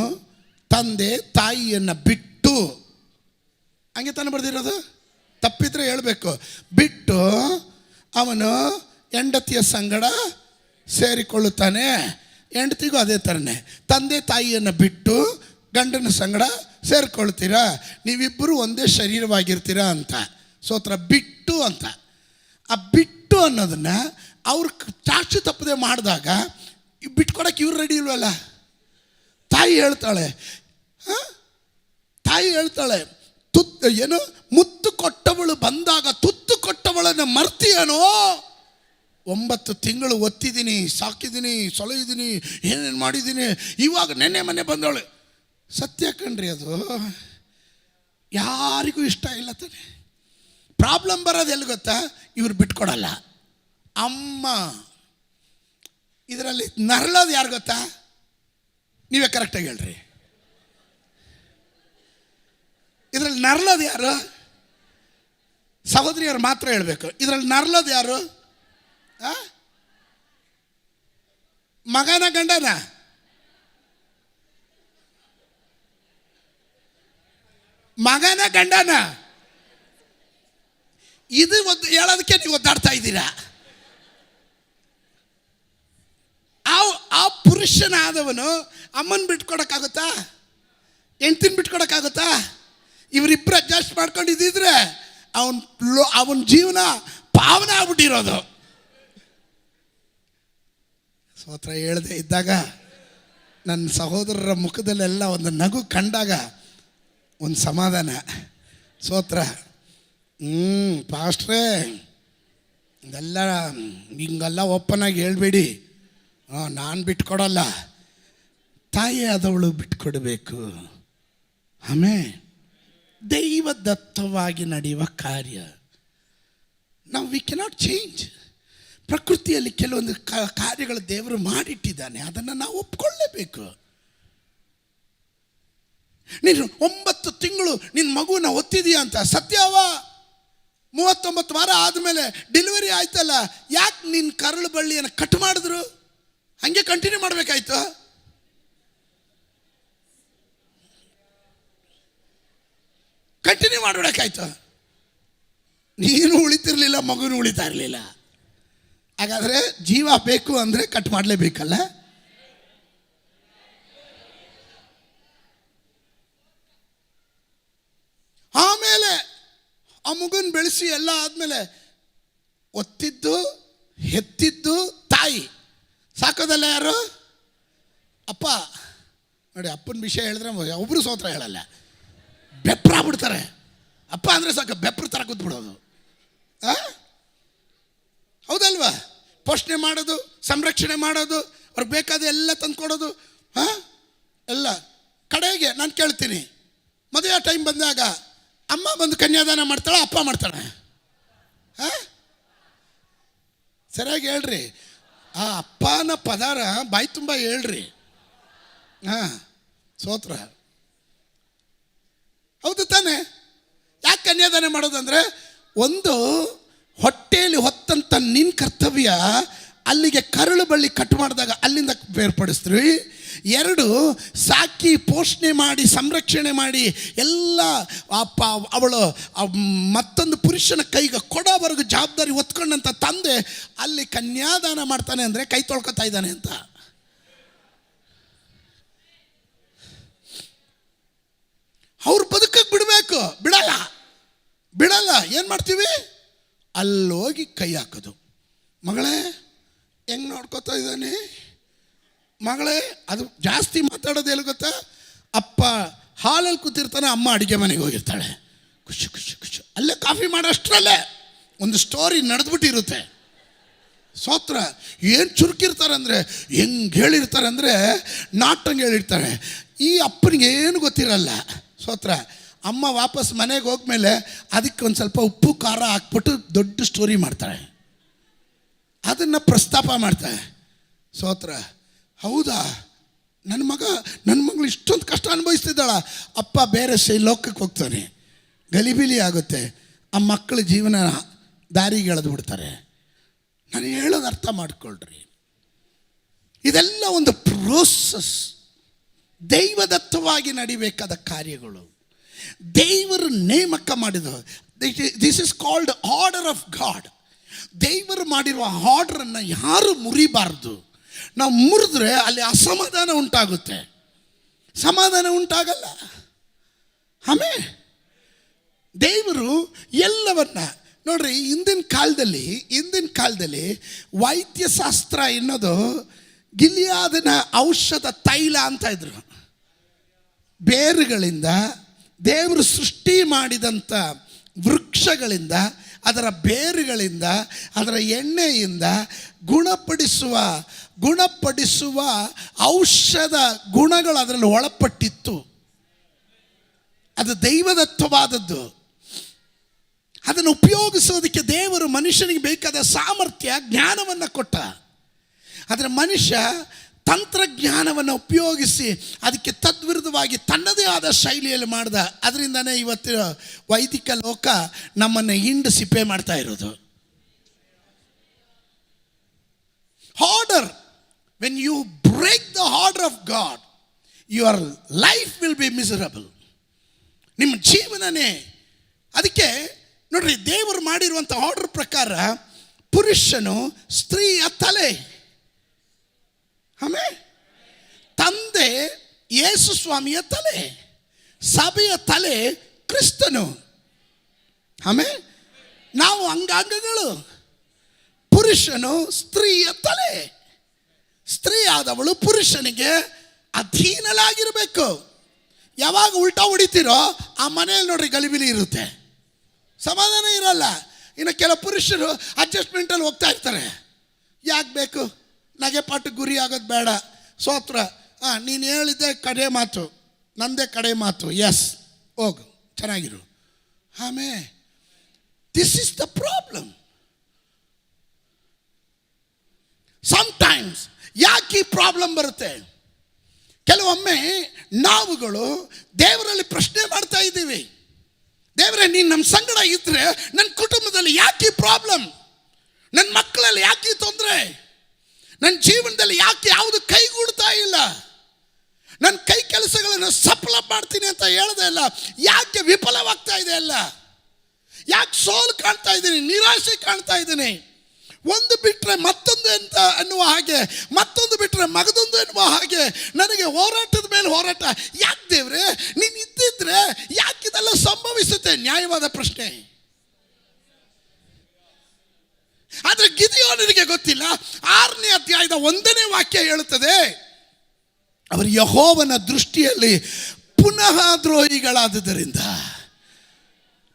S1: ತಂದೆ ತಾಯಿಯನ್ನು ಬಿಟ್ಟು, ಹಂಗೆ ತಾನೇ ಬರ್ದಿರೋದು? ತಪ್ಪಿದ್ರೆ ಹೇಳಬೇಕು. ಬಿಟ್ಟು ಅವನು ಹೆಂಡತಿಯ ಸಂಗಡ ಸೇರಿಕೊಳ್ಳುತ್ತಾನೆ. ಹೆಂಡತಿಗೂ ಅದೇ ಥರನೇ, ತಂದೆ ತಾಯಿಯನ್ನು ಬಿಟ್ಟು ಗಂಡನ ಸಂಗಡ ಸೇರಿಕೊಳ್ತೀರಾ, ನೀವಿಬ್ಬರು ಒಂದೇ ಶರೀರವಾಗಿರ್ತೀರಾ ಅಂತ. ಸ್ತೋತ್ರ, ಬಿಟ್ಟು ಅಂತ. ಆ ಬಿಟ್ಟು ಅನ್ನೋದನ್ನು ಅವ್ರು ಚಾಚು ತಪ್ಪದೆ ಮಾಡಿದಾಗ ಬಿಟ್ಕೊಡಕ್ಕೆ ಇವ್ರು ರೆಡಿ ಇಲ್ವಲ್ಲ. ತಾಯಿ ಹೇಳ್ತಾಳೆ, ಏನು ಮುತ್ತು ಕೊಟ್ಟವಳು ಬಂದಾಗ ತುತ್ತು ಕೊಟ್ಟವಳನ್ನು ಮರ್ತೀಯನೋ? 9 ತಿಂಗಳು ಒತ್ತಿದ್ದೀನಿ, ಸಾಕಿದ್ದೀನಿ, ಸೊಲೆಯಿದ್ದೀನಿ, ಏನೇನು ಮಾಡಿದ್ದೀನಿ, ಇವಾಗ ನೆನ್ನೆ ಮೊನ್ನೆ ಬಂದವಳು. ಸತ್ಯ ಕಣ್ರಿ, ಅದು ಯಾರಿಗೂ ಇಷ್ಟ ಇಲ್ಲ ತಾನೆ. ಪ್ರಾಬ್ಲಮ್ ಬರೋದು ಎಲ್ಲಿ ಗೊತ್ತಾ? ಇವ್ರು ಬಿಟ್ಕೊಡಲ್ಲ. ಅಮ್ಮ ಇದರಲ್ಲಿ ನರಳೋದು ಯಾರು ಗೊತ್ತಾ? ನೀವೇ ಕರೆಕ್ಟಾಗಿ ಹೇಳ್ರಿ. ಇದರಲ್ಲಿ ನರಳೋದು ಯಾರು? ಸಹೋದರಿಯರು ಮಾತ್ರ ಹೇಳಬೇಕು. ಇದರಲ್ಲಿ ನರಳೋದು ಯಾರು? ಮಗನ ಗಂಡನ? ಮಗನ ಗಂಡನ? ಇದು ಒಂದು ಹೇಳೋದಕ್ಕೆ ನೀವು ಒದ್ದಾಡ್ತಾ ಇದ್ದೀರಾ. ಆ ಪುರುಷನಾದವನು ಅಮ್ಮನ ಬಿಟ್ಕೊಡಕ್ಕಾಗುತ್ತಾ? ಹೆಂಡ್ತಿನ ಬಿಟ್ಕೊಡಕ್ಕಾಗುತ್ತಾ? ಇವರಿಬ್ಬರು ಅಡ್ಜಸ್ಟ್ ಮಾಡ್ಕೊಂಡಿದ್ದಿದ್ರೆ ಅವನ ಜೀವನ ಪಾವನ ಆಗ್ಬಿಟ್ಟಿರೋದು. ಸ್ತೋತ್ರ, ಹೇಳದೆ ಇದ್ದಾಗ ನನ್ನ ಸಹೋದರರ ಮುಖದಲ್ಲೆಲ್ಲ ಒಂದು ನಗು ಕಂಡಾಗ ಒಂದು ಸಮಾಧಾನ. ಸ್ತೋತ್ರ. ಪಾಸ್ಟ್ರೇ, ಇದೆಲ್ಲ ಹಿಂಗೆಲ್ಲ ಓಪನಾಗಿ ಹೇಳ್ಬೇಡಿ, ನಾನು ಬಿಟ್ಕೊಡಲ್ಲ. ತಾಯಿ ಆದವಳು ಬಿಟ್ಕೊಡ್ಬೇಕು. ಆಮೇಲೆ ದೈವದತ್ತವಾಗಿ ನಡೆಯುವ ಕಾರ್ಯ. ನಾವು ವಿ ಕೆನಾಟ್ ಚೇಂಜ್. ಪ್ರಕೃತಿಯಲ್ಲಿ ಕೆಲವೊಂದು ಕಾರ್ಯಗಳು ದೇವರು ಮಾಡಿಟ್ಟಿದ್ದಾನೆ, ಅದನ್ನು ನಾವು ಒಪ್ಕೊಳ್ಳೇಬೇಕು. ನೀನು 9 ತಿಂಗಳು ನಿನ್ನ ಮಗುನ ಒತ್ತಿದೀಯ ಅಂತ ಸತ್ಯವ. 39 ವಾರ ಆದಮೇಲೆ ಡೆಲಿವರಿ ಆಯ್ತಲ್ಲ, ಯಾಕೆ ನಿನ್ನ ಕರಳು ಬಳ್ಳಿಯನ್ನು ಕಟ್ ಮಾಡಿದ್ರು? ಹಂಗೆ ಕಂಟಿನ್ಯೂ ಮಾಡಬೇಕಾಯ್ತು. ಕಂಟಿನ್ಯೂ ಮಾಡಿಬಿಡೋಕ್ಕಾಯ್ತು. ನೀನು ಉಳಿತಿರ್ಲಿಲ್ಲ, ಮಗುನೂ ಉಳಿತಾ ಇರಲಿಲ್ಲ. ಹಾಗಾದರೆ ಜೀವ ಬೇಕು ಅಂದರೆ ಕಟ್ ಮಾಡಲೇಬೇಕಲ್ಲ. ಆಮೇಲೆ ಆ ಮಗುನ ಬೆಳೆಸಿ ಎಲ್ಲ ಆದಮೇಲೆ ಒತ್ತಿದ್ದು ಹೆತ್ತಿದ್ದು ತಾಯಿ, ಸಾಕೋದಲ್ಲ ಯಾರು? ಅಪ್ಪ. ನೋಡಿ, ಅಪ್ಪನ ವಿಷಯ ಹೇಳಿದ್ರೆ ಒಬ್ಬರು ಸೋತ್ರ ಹೇಳಲ್ಲ, ಬೆಪ್ರಾಗ್ಬಿಡ್ತಾರೆ. ಅಪ್ಪ ಅಂದರೆ ಸಾಕು, ಬೆಪ್ರ ಥರ ಕೂತ್ಬಿಡೋದು. ಹೌದಲ್ವಾ? ಪೋಷಣೆ ಮಾಡೋದು, ಸಂರಕ್ಷಣೆ ಮಾಡೋದು, ಅವ್ರಿಗೆ ಬೇಕಾದ ಎಲ್ಲ ತಂದುಕೊಡೋದು. ಎಲ್ಲ ಕಡೆಗೆ ನಾನು ಕೇಳ್ತೀನಿ, ಮದುವೆ ಟೈಮ್ ಬಂದಾಗ ಅಮ್ಮ ಬಂದು ಕನ್ಯಾದಾನ ಮಾಡ್ತಾಳೆ, ಅಪ್ಪ ಮಾಡ್ತಾಳೆ? ಸರಿಯಾಗಿ ಹೇಳ್ರಿ. ಆ ಅಪ್ಪನ ಪದಾರ ಬಾಯಿ ತುಂಬ ಹೇಳ್ರಿ. ಸೋತ್ರ. ಹೌದು ತಾನೆ? ಯಾಕೆ ಕನ್ಯಾದಾನ ಮಾಡೋದಂದರೆ, ಒಂದು ಹೊಟ್ಟೆಯಲ್ಲಿ ಹೊತ್ತಂತ ನಿನ್ನ ಕರ್ತವ್ಯ ಅಲ್ಲಿಗೆ ಕರಳು ಬಳ್ಳಿ ಕಟ್ ಮಾಡಿದಾಗ ಅಲ್ಲಿಂದ ಬೇರ್ಪಡಿಸ್ತೀವಿ. 2, ಸಾಕಿ ಪೋಷಣೆ ಮಾಡಿ ಸಂರಕ್ಷಣೆ ಮಾಡಿ ಎಲ್ಲ ಅವಳು ಮತ್ತೊಂದು ಪುರುಷನ ಕೈಗೆ ಕೊಡೋವರೆಗೂ ಜವಾಬ್ದಾರಿ ಹೊತ್ಕೊಂಡಂಥ ತಂದೆ ಅಲ್ಲಿ ಕನ್ಯಾದಾನ ಮಾಡ್ತಾನೆ ಅಂದರೆ ಕೈ ತೊಳ್ಕೊತಾ ಇದ್ದಾನೆ ಅಂತ. ಅವ್ರು ಬದುಕಕ್ಕೆ ಬಿಡಬೇಕು, ಬಿಡಲ್ಲ. ಏನು ಮಾಡ್ತೀವಿ? ಅಲ್ಲೋಗಿ ಕೈ ಹಾಕೋದು. ಮಗಳೇ ಹೆಂಗೆ ನೋಡ್ಕೊತಾ ಇದ್ದಾನೆ ಮಗಳೇ. ಅದು ಜಾಸ್ತಿ ಮಾತಾಡೋದು ಎಲ್ಲಿ ಗೊತ್ತಾ? ಅಪ್ಪ ಹಾಲಲ್ಲಿ ಕೂತಿರ್ತಾನೆ, ಅಮ್ಮ ಅಡುಗೆ ಮನೆಗೆ ಹೋಗಿರ್ತಾಳೆ. ಖುಷಿ ಅಲ್ಲೇ ಕಾಫಿ ಮಾಡೋಷ್ಟರಲ್ಲೇ ಒಂದು ಸ್ಟೋರಿ ನಡೆದ್ಬಿಟ್ಟಿರುತ್ತೆ. ಸೋತ್ರ ಏನು ಚುರುಕಿರ್ತಾರೆ ಅಂದರೆ, ಹೆಂಗೆ ಹೇಳಿರ್ತಾರೆ ಅಂದರೆ ನಾಟಂಗೆ ಹೇಳಿರ್ತಾರೆ. ಈ ಅಪ್ಪನಿಗೆ ಏನು ಗೊತ್ತಿರಲ್ಲ. ಸೋತ್ರ ಅಮ್ಮ ವಾಪಸ್ ಮನೆಗೆ ಹೋಗ್ಮೇಲೆ ಅದಕ್ಕೆ ಒಂದು ಸ್ವಲ್ಪ ಉಪ್ಪು ಖಾರ ಹಾಕ್ಬಿಟ್ಟು ದೊಡ್ಡ ಸ್ಟೋರಿ ಮಾಡ್ತಾಳೆ, ಅದನ್ನು ಪ್ರಸ್ತಾಪ ಮಾಡ್ತಾಳೆ. ಸೋತ್ರ ಹೌದಾ, ನನ್ನ ಮಗಳು ಇಷ್ಟೊಂದು ಕಷ್ಟ ಅನುಭವಿಸ್ತಿದ್ದಾಳ. ಅಪ್ಪ ಬೇರೆ ಲೋಕಕ್ಕೆ ಹೋಗ್ತಾನೆ, ಗಲಿಬಿಲಿ ಆಗುತ್ತೆ, ಆ ಮಕ್ಕಳ ಜೀವನ ದಾರಿಗೆ ಎಳೆದು ಬಿಡ್ತಾರೆ. ನಾನು ಹೇಳೋದು ಅರ್ಥ ಮಾಡ್ಕೊಳ್ರಿ. ಇದೆಲ್ಲ ಒಂದು ಪ್ರೋಸೆಸ್, ದೈವದತ್ತವಾಗಿ ನಡಿಬೇಕಾದ ಕಾರ್ಯಗಳು, ದೇವರು ನೇಮಕ ಮಾಡಿದ. This is called order of god. ದೇವರು ಮಾಡಿರುವ ಆರ್ಡರನ್ನು ಯಾರು ಮುರಿಬಾರ್ದು. ನಾವು ಮುರಿದ್ರೆ ಅಲ್ಲಿ ಅಸಮಾಧಾನ ಉಂಟಾಗುತ್ತೆ, ಸಮಾಧಾನ ಉಂಟಾಗಲ್ಲ. ಆಮೇಲೆ ದೇವರು ಎಲ್ಲವನ್ನ ನೋಡ್ರಿ, ಹಿಂದಿನ ಕಾಲದಲ್ಲಿ ವೈದ್ಯಶಾಸ್ತ್ರ ಎನ್ನೋದು ಗಿಲಿಯಾದಿನ ಔಷಧ ತೈಲ ಅಂತ ಇದ್ರು. ಬೇರುಗಳಿಂದ, ದೇವರು ಸೃಷ್ಟಿ ಮಾಡಿದಂಥ ವೃಕ್ಷಗಳಿಂದ, ಅದರ ಬೇರುಗಳಿಂದ, ಅದರ ಎಣ್ಣೆಯಿಂದ ಗುಣಪಡಿಸುವ ಔಷಧ ಗುಣಗಳು ಅದರಲ್ಲಿ ಒಳಪಟ್ಟಿತ್ತು. ಅದು ದೈವದತ್ವವಾದದ್ದು. ಅದನ್ನು ಉಪಯೋಗಿಸೋದಕ್ಕೆ ದೇವರು ಮನುಷ್ಯನಿಗೆ ಬೇಕಾದ ಸಾಮರ್ಥ್ಯ, ಜ್ಞಾನವನ್ನು ಕೊಟ್ಟ. ಆದರೆ ಮನುಷ್ಯ ತಂತ್ರಜ್ಞಾನವನ್ನು ಉಪಯೋಗಿಸಿ ಅದಕ್ಕೆ ತದ್ವಿರುದ್ಧವಾಗಿ ತನ್ನದೇ ಆದ ಶೈಲಿಯಲ್ಲಿ ಮಾಡ್ದ. ಅದರಿಂದನೇ ಇವತ್ತು ವೈದಿಕ ಲೋಕ ನಮ್ಮನ್ನು ಹಿಂಡು ಸಿಪ್ಪೆ ಮಾಡ್ತಾ ಇರೋದು. Order, when you break the order of God, your life will be miserable. ನಿಮ್ಮ ಜೀವನನೇ. ಅದಕ್ಕೆ ನೋಡ್ರಿ, ದೇವರು ಮಾಡಿರುವಂಥ ಆರ್ಡರ್ ಪ್ರಕಾರ ಪುರುಷನು ಸ್ತ್ರೀಯ ತಲೆ. ಆಮೇಲೆ ತಂದೆ ಯೇಸು ಸ್ವಾಮಿಯ ತಲೆ, ಸಭೆಯ ತಲೆ ಕ್ರಿಸ್ತನು. ಆಮೇಲೆ ನಾವು ಅಂಗಾಂಗಗಳು. ಪುರುಷನು ಸ್ತ್ರೀಯ ತಲೆ, ಸ್ತ್ರೀ ಆದವಳು ಪುರುಷನಿಗೆ ಅಧೀನಲಾಗಿರಬೇಕು. ಯಾವಾಗ ಉಲ್ಟಾ ಹೊಡಿತೀರೋ ಆ ಮನೆಯಲ್ಲಿ ನೋಡ್ರಿ ಗಲಿಬಿಲಿ ಇರುತ್ತೆ, ಸಮಾಧಾನ ಇರಲ್ಲ. ಇನ್ನು ಕೆಲವು ಪುರುಷರು ಅಡ್ಜಸ್ಟ್ಮೆಂಟಲ್ಲಿ ಹೋಗ್ತಾ ಇರ್ತಾರೆ. ಯಾಕೆ ಬೇಕು? ನಗೆ ಪಾಠ ಗುರಿ ಆಗೋದು ಬೇಡ. ಸೋತ್ರ ನೀನು ಹೇಳಿದ್ದೆ ಕಡೆ ಮಾತು, ನಂದೇ ಕಡೆ ಮಾತು. ಎಸ್, ಹೋಗು, ಚೆನ್ನಾಗಿರು. ಆಮೇಲೆ this is the problem. Sometimes ಯಾಕೆ ಈ ಪ್ರಾಬ್ಲಮ್ ಬರುತ್ತೆ? ಕೆಲವೊಮ್ಮೆ ನಾವುಗಳು ದೇವರಲ್ಲಿ ಪ್ರಶ್ನೆ ಮಾಡ್ತಾ ಇದ್ದೀವಿ. ದೇವರೇ, ನೀನು ನಮ್ಮ ಸಂಗಡ ಇದ್ದರೆ ನನ್ನ ಕುಟುಂಬದಲ್ಲಿ ಯಾಕೆ ಪ್ರಾಬ್ಲಮ್? ನನ್ನ ಮಕ್ಕಳಲ್ಲಿ ಯಾಕೆ ತೊಂದರೆ? ನನ್ನ ಜೀವನದಲ್ಲಿ ಯಾಕೆ ಯಾವುದು ಕೈಗೂಡ್ತಾ ಇಲ್ಲ? ನನ್ನ ಕೈ ಕೆಲಸಗಳನ್ನು ಸಫಲ ಮಾಡ್ತೀನಿ ಅಂತ ಹೇಳದೆ ಅಲ್ಲ, ಯಾಕೆ ವಿಫಲವಾಗ್ತಾ ಇದೆ ಅಲ್ಲ, ಯಾಕೆ ಸೋಲು ಕಾಣ್ತಾ ಇದ್ದೀನಿ, ನಿರಾಶೆ ಕಾಣ್ತಾ ಇದ್ದೀನಿ. ಒಂದು ಬಿಟ್ಟರೆ ಮತ್ತೊಂದು ಅಂತ ಅನ್ನುವ ಹಾಗೆ, ಮತ್ತೊಂದು ಬಿಟ್ಟರೆ ಮಗದೊಂದು ಎನ್ನುವ ಹಾಗೆ ನನಗೆ ಹೋರಾಟದ ಮೇಲೆ ಹೋರಾಟ. ಯಾಕೆ ದೇವ್ರೆ, ನೀನು ಇದ್ದಿದ್ರೆ ಯಾಕೆ ಇದೆಲ್ಲ ಸಂಭವಿಸುತ್ತೆ? ನ್ಯಾಯವಾದ ಪ್ರಶ್ನೆ. ಆದರೆ ಗಿದಿಯೋನನಿಗೆ ಗೊತ್ತಿಲ್ಲ. 6ನೇ ಅಧ್ಯಾಯದ 1ನೇ ವಾಕ್ಯ ಹೇಳುತ್ತದೆ, ಅವರು ಯೆಹೋವನ ದೃಷ್ಟಿಯಲ್ಲಿ ಪುನಃ ದ್ರೋಹಿಗಳಾದುದರಿಂದ.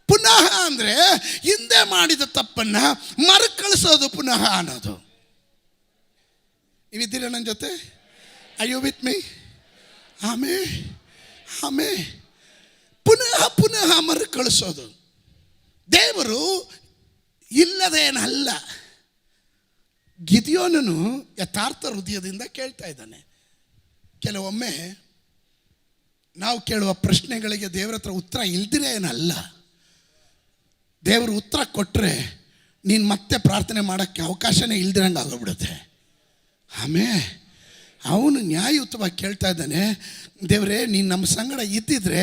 S1: ಪುನಃ ಅಂದರೆ ಹಿಂದೆ ಮಾಡಿದ ತಪ್ಪನ್ನ ಮರುಕಳಿಸೋದು ಪುನಃ ಅನ್ನೋದು. ನೀವಿದ್ದೀರಾ ನನ್ನ ಜೊತೆ? Are you with me? ಆಮೇ ಪುನಃ ಮರುಕಳಿಸೋದು. ದೇವರು ಇಲ್ಲದೇನಲ್ಲ. ಗಿದಿಯೋನನು ಯಥಾರ್ಥ ಹೃದಯದಿಂದ ಕೇಳ್ತಾ ಇದ್ದಾನೆ. ಕೆಲವೊಮ್ಮೆ ನಾವು ಕೇಳುವ ಪ್ರಶ್ನೆಗಳಿಗೆ ದೇವರ ಹತ್ರ ಉತ್ತರ ಇಲ್ದಿರೇ ಏನಲ್ಲ. ದೇವರು ಉತ್ತರ ಕೊಟ್ಟರೆ ನೀನು ಮತ್ತೆ ಪ್ರಾರ್ಥನೆ ಮಾಡೋಕ್ಕೆ ಅವಕಾಶನೇ ಇಲ್ದಿರಂಗೆ ಆಗೋಗ್ಬಿಡುತ್ತೆ. ಅವನು ನ್ಯಾಯಯುತವಾಗಿ ಕೇಳ್ತಾ ಇದ್ದಾನೆ, ದೇವರೇ ನೀನು ನಮ್ಮ ಸಂಗಡ ಇದ್ದಿದ್ರೆ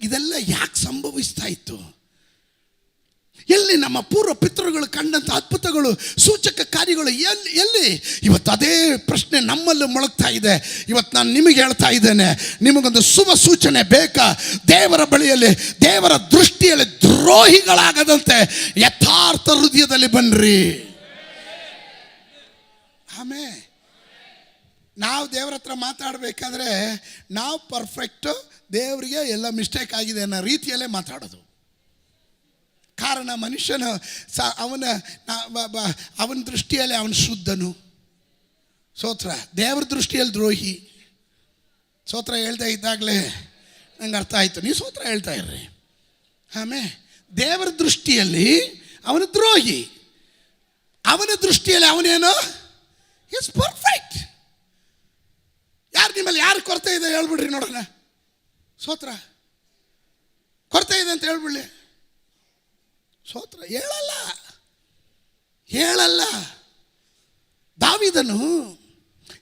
S1: ಇದೆಲ್ಲ ಯಾಕೆ ಸಂಭವಿಸ್ತಾ ಇತ್ತು? ಎಲ್ಲಿ ನಮ್ಮ ಪೂರ್ವ ಪಿತೃಗಳು ಕಂಡಂಥ ಅದ್ಭುತಗಳು, ಸೂಚಕ ಕಾರ್ಯಗಳು ಎಲ್ಲಿ? ಇವತ್ತು ಅದೇ ಪ್ರಶ್ನೆ ನಮ್ಮಲ್ಲೂ ಮೊಳಗ್ತಾ ಇದೆ. ಇವತ್ತು ನಾನು ನಿಮಗೆ ಹೇಳ್ತಾ ಇದ್ದೇನೆ, ನಿಮಗೊಂದು ಶುಭ ಸೂಚನೆ ಬೇಕಾ? ದೇವರ ಬಳಿಯಲ್ಲಿ, ದೇವರ ದೃಷ್ಟಿಯಲ್ಲಿ ದ್ರೋಹಿಗಳಾಗದಂತೆ ಯಥಾರ್ಥ ಹೃದಯದಲ್ಲಿ ಬನ್ನಿರಿ. ನಾವು ದೇವರ ಹತ್ರ ಮಾತಾಡಬೇಕಾದ್ರೆ ನಾವು ಪರ್ಫೆಕ್ಟು, ದೇವರಿಗೆ ಎಲ್ಲ ಮಿಸ್ಟೇಕ್ ಆಗಿದೆ ಅನ್ನೋ ರೀತಿಯಲ್ಲೇ ಮಾತಾಡೋದು. ಕಾರಣ ಮನುಷ್ಯನು ಅವನ ದೃಷ್ಟಿಯಲ್ಲಿ ಅವನು ಶುದ್ಧನು. ಸ್ತೋತ್ರ. ದೇವರ ದೃಷ್ಟಿಯಲ್ಲಿ ದ್ರೋಹಿ. ಸ್ತೋತ್ರ ಹೇಳ್ತಾ ಇದ್ದಾಗಲೇ ನಂಗೆ ಅರ್ಥ ಆಯಿತು. ನೀವು ಸ್ತೋತ್ರ ಹೇಳ್ತಾ ಇರ್ರಿ. ದೇವರ ದೃಷ್ಟಿಯಲ್ಲಿ ಅವನು ದ್ರೋಹಿ, ಅವನ ದೃಷ್ಟಿಯಲ್ಲಿ ಅವನೇನು ಇಸ್ ಪರ್ಫೆಕ್ಟ್. ಯಾರು ನಿಮ್ಮಲ್ಲಿ ಯಾರು ಕೊರತೆ ಇದೆ ಹೇಳ್ಬಿಡ್ರಿ ನೋಡೋಣ. ಸ್ತೋತ್ರ. ಕೊರತೆ ಇದೆ ಅಂತ ಹೇಳ್ಬಿಡ್ಲಿ. ಸ್ತೋತ್ರ. ಹೇಳಲ್ಲ. ದಾವೀದನು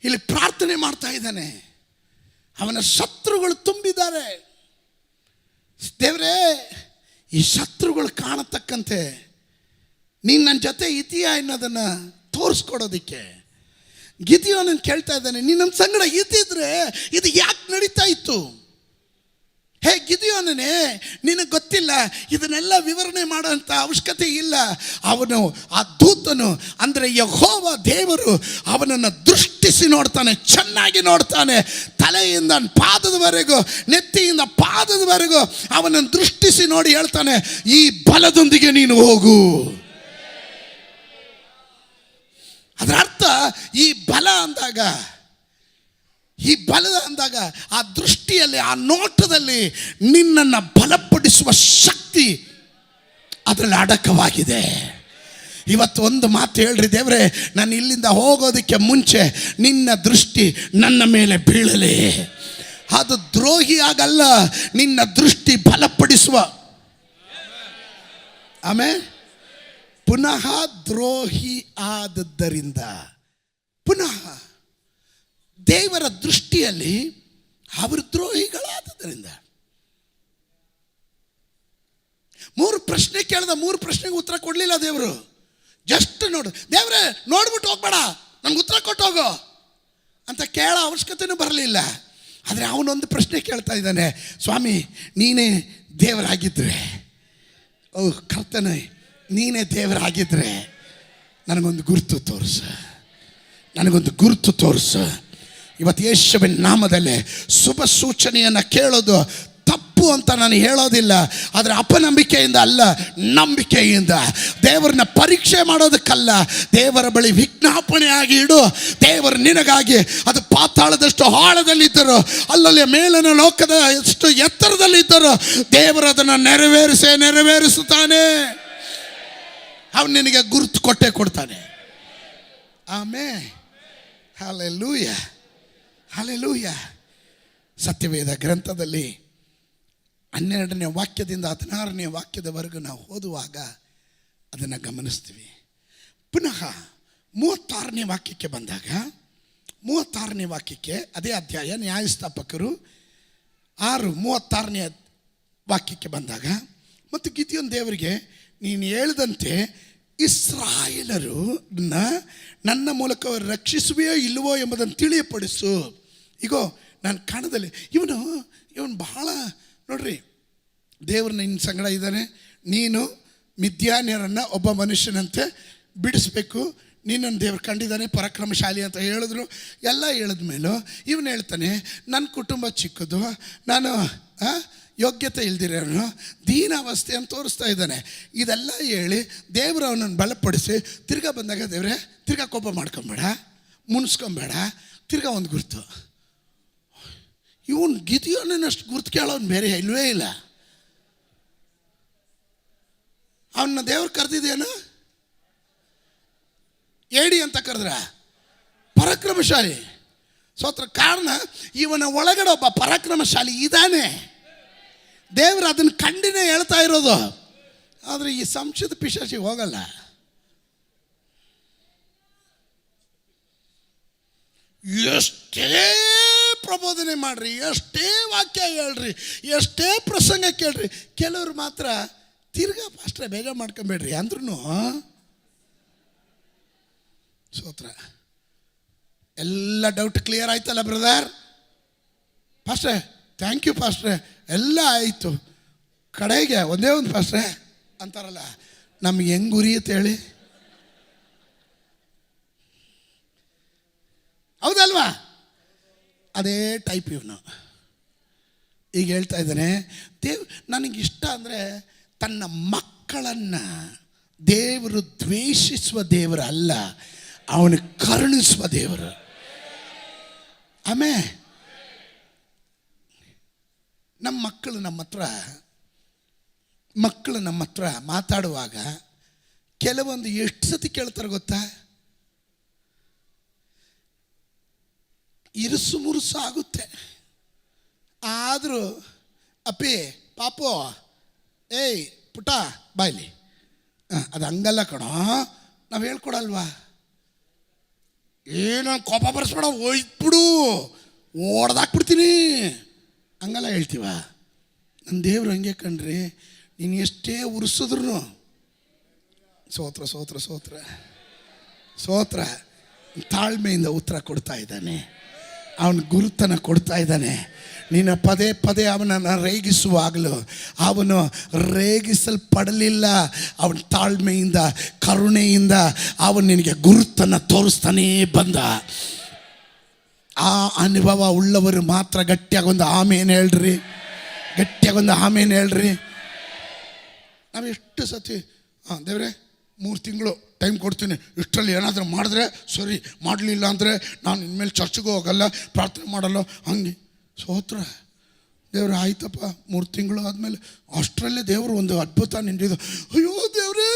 S1: ಇಲ್ಲಿ ಪ್ರಾರ್ಥನೆ ಮಾಡ್ತಾ ಇದ್ದಾನೆ. ಅವನ ಶತ್ರುಗಳು ತುಂಬಿದ್ದಾರೆ. ದೇವರೇ, ಈ ಶತ್ರುಗಳು ಕಾಣತಕ್ಕಂತೆ ನೀನು ನನ್ನ ಜೊತೆ ಇದೆಯಾ ಅನ್ನೋದನ್ನು ತೋರಿಸ್ಕೊಡೋದಕ್ಕೆ ಗಿದಿಯೋನನ್ನು ಕೇಳ್ತಾ ಇದ್ದಾನೆ, ನೀನು ನನ್ನ ಸಂಗಡ ಇದ್ದಿದ್ರೆ ಇದು ಯಾಕೆ ನಡೀತಾ ಇತ್ತು? ಹೇ ಗಿದಿಯೋನನೇ, ನಿನಗೆ ಗೊತ್ತಿಲ್ಲ, ಇದನ್ನೆಲ್ಲ ವಿವರಣೆ ಮಾಡೋಂಥ ಅವಶ್ಯಕತೆ ಇಲ್ಲ. ಅವನು ಆ ದೂತನು ಅಂದರೆ ಯೆಹೋವ ದೇವರು ಅವನನ್ನು ದೃಷ್ಟಿಸಿ ನೋಡ್ತಾನೆ, ಚೆನ್ನಾಗಿ ನೋಡ್ತಾನೆ. ತಲೆಯಿಂದ ಪಾದದವರೆಗೂ, ನೆತ್ತಿಯಿಂದ ಪಾದದವರೆಗೂ ಅವನನ್ನು ದೃಷ್ಟಿಸಿ ನೋಡಿ ಹೇಳ್ತಾನೆ, ಈ ಬಲದೊಂದಿಗೆ ನೀನು ಹೋಗು. ಅದರ ಅರ್ಥ ಈ ಬಲ ಅಂದಾಗ ಆ ದೃಷ್ಟಿಯಲ್ಲಿ, ಆ ನೋಟದಲ್ಲಿ ನಿನ್ನನ್ನು ಬಲಪಡಿಸುವ ಶಕ್ತಿ ಅದರಲ್ಲಿ ಅಡಕವಾಗಿದೆ. ಇವತ್ತು ಒಂದು ಮಾತು ಹೇಳ್ರಿ, ದೇವರೇ ನಾನು ಇಲ್ಲಿಂದ ಹೋಗೋದಕ್ಕೆ ಮುಂಚೆ ನಿನ್ನ ದೃಷ್ಟಿ ನನ್ನ ಮೇಲೆ ಬೀಳಲಿ. ಅದು ದ್ರೋಹಿಯಾಗಲ್ಲ, ನಿನ್ನ ದೃಷ್ಟಿ ಬಲಪಡಿಸುವ. ಪುನಃ ದ್ರೋಹಿ ಆದದ್ದರಿಂದ, ಪುನಃ ದೇವರ ದೃಷ್ಟಿಯಲ್ಲಿ ಅವರು ದ್ರೋಹಿಗಳಾದದ್ದರಿಂದ. 3 ಪ್ರಶ್ನೆ ಕೇಳಿದ, 3 ಪ್ರಶ್ನೆಗೆ ಉತ್ತರ ಕೊಡಲಿಲ್ಲ ದೇವರು. ಜಸ್ಟ್ ನೋಡು, ದೇವರೇ ನೋಡ್ಬಿಟ್ಟು ಹೋಗ್ಬೇಡ, ನಮ್ಗೆ ಉತ್ತರ ಕೊಟ್ಟು ಹೋಗೋ ಅಂತ ಕೇಳೋ ಅವಶ್ಯಕತೆಯೂ ಬರಲಿಲ್ಲ. ಆದರೆ ಅವನೊಂದು ಪ್ರಶ್ನೆ ಕೇಳ್ತಾ ಇದ್ದಾನೆ, ಸ್ವಾಮಿ ನೀನೇ ದೇವರಾಗಿದ್ದರೆ, ಕರ್ತನೇ ನೀನೇ ದೇವರಾಗಿದ್ದರೆ ನನಗೊಂದು ಗುರುತು ತೋರಿಸು. ಇವತ್ತು ಯೇಸುವಿನ ನಾಮದಲ್ಲಿ ಶುಭ ಸೂಚನೆಯನ್ನು ಕೇಳೋದು ತಪ್ಪು ಅಂತ ನಾನು ಹೇಳೋದಿಲ್ಲ. ಆದರೆ ಅಪನಂಬಿಕೆಯಿಂದ ಅಲ್ಲ, ನಂಬಿಕೆಯಿಂದ. ದೇವರನ್ನ ಪರೀಕ್ಷೆ ಮಾಡೋದಕ್ಕಲ್ಲ, ದೇವರ ಬಳಿ ವಿಜ್ಞಾಪನೆ ಆಗಿ ಇಡು. ದೇವರು ನಿನಗಾಗಿ, ಅದು ಪಾತಾಳದಷ್ಟು ಆಳದಲ್ಲಿದ್ದರು, ಅಲ್ಲಲ್ಲಿ ಮೇಲಿನ ಲೋಕದ ಎಷ್ಟು ಎತ್ತರದಲ್ಲಿದ್ದರು, ದೇವರು ಅದನ್ನು ನೆರವೇರಿಸುತ್ತಾನೆ. ಅವನು ನಿನಗೆ ಗುರುತು ಕೊಡ್ತಾನೆ. ಹಲ್ಲೆಲೂಯ. ಸತ್ಯವೇದ ಗ್ರಂಥದಲ್ಲಿ 12ನೇ ವಾಕ್ಯದಿಂದ 16ನೇ ವಾಕ್ಯದವರೆಗೂ ನಾವು ಓದುವಾಗ ಅದನ್ನು ಗಮನಿಸ್ತೀವಿ. ಪುನಃ 36ನೇ ವಾಕ್ಯಕ್ಕೆ ಬಂದಾಗ, 36ನೇ ವಾಕ್ಯಕ್ಕೆ, ಅದೇ ಅಧ್ಯಾಯ ನ್ಯಾಯಸ್ಥಾಪಕರು 6:36ನೇ ವಾಕ್ಯಕ್ಕೆ ಬಂದಾಗ, ಮತ್ತು ಗಿದ್ಯೋನ್ ದೇವರಿಗೆ, ನೀನು ಹೇಳಿದಂತೆ ಇಸ್ರಾಯೇಲರು ನನ್ನ ಮೂಲಕ ರಕ್ಷಿಸುವೆಯೋ ಇಲ್ಲವೋ ಎಂಬುದನ್ನು ತಿಳಿಯಪಡಿಸು. ಈಗೋ ನಾನು ಕಾಣದಲ್ಲಿ ಇವನು ಬಹಳ ನೋಡ್ರಿ, ದೇವ್ರು ನಿನ್ನ ಸಂಗಡ ಇದ್ದಾನೆ, ನೀನು ಮಿದ್ಯಾನ್ಯರನ್ನು ಒಬ್ಬ ಮನುಷ್ಯನಂತೆ ಬಿಡಿಸ್ಬೇಕು, ನೀನನ್ನು ದೇವ್ರು ಕಂಡಿದ್ದಾನೆ, ಪರಾಕ್ರಮಶಾಲಿ ಅಂತ ಹೇಳಿದ್ರು. ಎಲ್ಲ ಹೇಳಿದ ಮೇಲೂ ಇವನು ಹೇಳ್ತಾನೆ, ನನ್ನ ಕುಟುಂಬ ಚಿಕ್ಕದು, ನಾನು ಯೋಗ್ಯತೆ ಇಲ್ದಿರೋನು, ದೀನಾವಸ್ಥೆ ಅಂತ ತೋರಿಸ್ತಾ ಇದ್ದಾನೆ. ಇದೆಲ್ಲ ಹೇಳಿ ದೇವರು ಅವನನ್ನು ಬಲಪಡಿಸಿ ತಿರ್ಗಾ ಬಂದಾಗ, ದೇವ್ರೆ ತಿರ್ಗಾ ಕೋಪ ಮಾಡ್ಕೊಬೇಡ, ಮುನ್ಸ್ಕೊಬೇಡ, ತಿರ್ಗಾ ಒಂದು ಗುರ್ತು. ಇವನು ಗಿದಿಯೋನಷ್ಟು ಗುರ್ತು ಕೇಳೋನು ಬೇರೆ ಇಲ್ವೇ ಇಲ್ಲ. ಅವನ್ನ ದೇವ್ರು ಕರೆದಿದ್ದೇನು ಏಡಿ ಅಂತ ಕರೆದ್ರ, ಪರಾಕ್ರಮಶಾಲಿ. ಸ್ತೋತ್ರ. ಕಾರಣ ಇವನ ಒಳಗಡೆ ಒಬ್ಬ ಪರಾಕ್ರಮಶಾಲಿ ಇದ್ದಾನೆ. ದೇವರು ಅದನ್ನು ಕಂಡಿನೇ ಹೇಳ್ತಾ ಇರೋದು. ಆದರೆ ಈ ಸಂಶಯದ ಪಿಶಾಚಿ ಹೋಗಲ್ಲ. ಎಷ್ಟೇ ಪ್ರಬೋಧನೆ ಮಾಡ್ರಿ, ಎಷ್ಟೇ ವಾಕ್ಯ ಹೇಳ್ರಿ, ಎಷ್ಟೇ ಪ್ರಸಂಗ ಕೇಳ್ರಿ, ಕೆಲವರು ಮಾತ್ರ ತಿರ್ಗಾ ಪಾಸ್ಟ್ರೆ ಬೇಗ ಮಾಡ್ಕೊಬೇಡ್ರಿ ಅಂದ್ರೂ ಸ್ತೋತ್ರ. ಎಲ್ಲ ಡೌಟ್ ಕ್ಲಿಯರ್ ಆಯ್ತಲ್ಲ ಬ್ರದರ್? ಪಾಸ್ಟ್ರೆ ಥ್ಯಾಂಕ್ ಯು ಪಾಸ್ಟ್ರೆ, ಎಲ್ಲ ಆಯಿತು, ಕಡೆಗೆ ಒಂದೇ ಒಂದು ಪಾಸ್ಟ್ರೆ ಅಂತಾರಲ್ಲ, ನಮ್ಗೆ ಹೆಂಗೆ ಉರಿಯುತ್ತೆ ಹೇಳಿ? ಹೌದಲ್ವಾ? ಅದೇ ಟೈಪ್ ಇವನು. ಈಗ ಹೇಳ್ತಾ ಇದ್ದಾನೆ, ನನಗಿಷ್ಟ ಅಂದರೆ ತನ್ನ ಮಕ್ಕಳನ್ನು ದೇವರು ದ್ವೇಷಿಸುವ ದೇವರು ಅಲ್ಲ, ಅವನು ಕರುಣಿಸುವ ದೇವರು. ಆಮೇಲೆ ನಮ್ಮ ಮಕ್ಕಳು ನಮ್ಮ ಹತ್ರ ಮಾತಾಡುವಾಗ ಕೆಲವೊಂದು ಎಷ್ಟು ಸತಿ ಕೇಳ್ತಾರೆ ಗೊತ್ತಾ? ಇರುಸು ಮುರುಸು ಆಗುತ್ತೆ. ಆದರೂ ಅಪ್ಪಿ ಪಾಪು ಏಯ್ ಪುಟ ಬಾಯ್ಲಿ, ಅದು ಹಂಗಲ್ಲ ಕಣೋ, ನಾವು ಹೇಳ್ಕೊಡಲ್ವಾ? ಏನು ಕೋಪ ಬರ್ಸ್ಬೇಡ, ಹೋಯ್ಬಿಡು, ಓಡ್ದಾಕ್ಬಿಡ್ತೀನಿ, ಹಂಗಲ್ಲ ಹೇಳ್ತೀವ? ನನ್ನ ದೇವ್ರು ಹಂಗೆ ಕಣ್ರಿ, ನೀನು ಎಷ್ಟೇ ಉರಿಸಿದ್ರು ಸೋತ್ರ ಸೋತ್ರ ಸೋತ್ರ ಸೋತ್ರ ತಾಳ್ಮೆಯಿಂದ ಉತ್ತರ ಕೊಡ್ತಾ ಇದ್ದಾನೆ. ಅವನ ಗುರುತನ್ನು ಕೊಡ್ತಾ ಇದ್ದಾನೆ. ನೀನು ಪದೇ ಪದೇ ಅವನನ್ನು ರೇಗಿಸುವಾಗಲೂ ಅವನು ರೇಗಿಸಲ್ಪಡಲಿಲ್ಲ. ಅವನ ತಾಳ್ಮೆಯಿಂದ ಕರುಣೆಯಿಂದ ಅವನು ನಿನಗೆ ಗುರುತನ್ನು ತೋರಿಸ್ತಾನೇ ಬಂದ. ಆ ಅನುಭವ ಉಳ್ಳವರು ಮಾತ್ರ ಗಟ್ಟಿಯಾಗೊಂದು ಆಮೇನು ಹೇಳ್ರಿ, ಗಟ್ಟಿಯಾಗೊಂದು ಆಮೇನು ಹೇಳ್ರಿ. ನಾವು ಎಷ್ಟು ಸತಿ ದೇವ್ರೆ 3 ತಿಂಗಳು ಟೈಮ್ ಕೊಡ್ತೀನಿ, ಇಷ್ಟರಲ್ಲಿ ಏನಾದರೂ ಮಾಡಿದ್ರೆ ಸರಿ, ಮಾಡಲಿಲ್ಲ ಅಂದರೆ ನಾನು ಇನ್ಮೇಲೆ ಚರ್ಚ್ಗೂ ಹೋಗಲ್ಲ, ಪ್ರಾರ್ಥನೆ ಮಾಡಲ್ಲ, ಹಂಗೆ ಸೋತ್ರ. ದೇವ್ರು ಆಯ್ತಪ್ಪ, 3 ತಿಂಗಳು ಆದಮೇಲೆ ಅಷ್ಟರಲ್ಲೇ ದೇವರು ಒಂದು ಅದ್ಭುತ ನಿಂತಿದ್ದು. ಅಯ್ಯೋ ದೇವ್ರೇ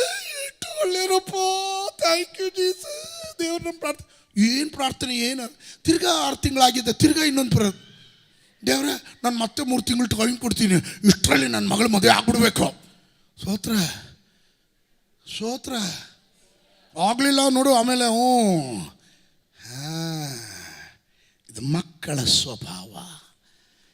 S1: ಎಷ್ಟು ಒಳ್ಳೆಯರಪ್ಪ, ಥ್ಯಾಂಕ್ ಯು ಜೀಸಸ್. ದೇವ್ರು ನಮ್ಮ ಪ್ರಾರ್ಥನೆ ಏನು ತಿರ್ಗಾ 6 ತಿಂಗಳಾಗಿದೆ, ತಿರ್ಗಾ ಇನ್ನೊಂದು ಬರೋದು. ದೇವ್ರೆ ನಾನು ಮತ್ತೆ 3 ತಿಂಗಳು ಟೈಮ್ ಕೊಡ್ತೀನಿ, ಇಷ್ಟರಲ್ಲಿ ನನ್ನ ಮಗಳು ಮದುವೆ ಆಗ್ಬಿಡ್ಬೇಕು. ಸೋತ್ರ ಸೋತ್ರ ಆಗಲಿಲ್ಲ ನೋಡು, ಆಮೇಲೆ ಇದು ಮಕ್ಕಳ ಸ್ವಭಾವ.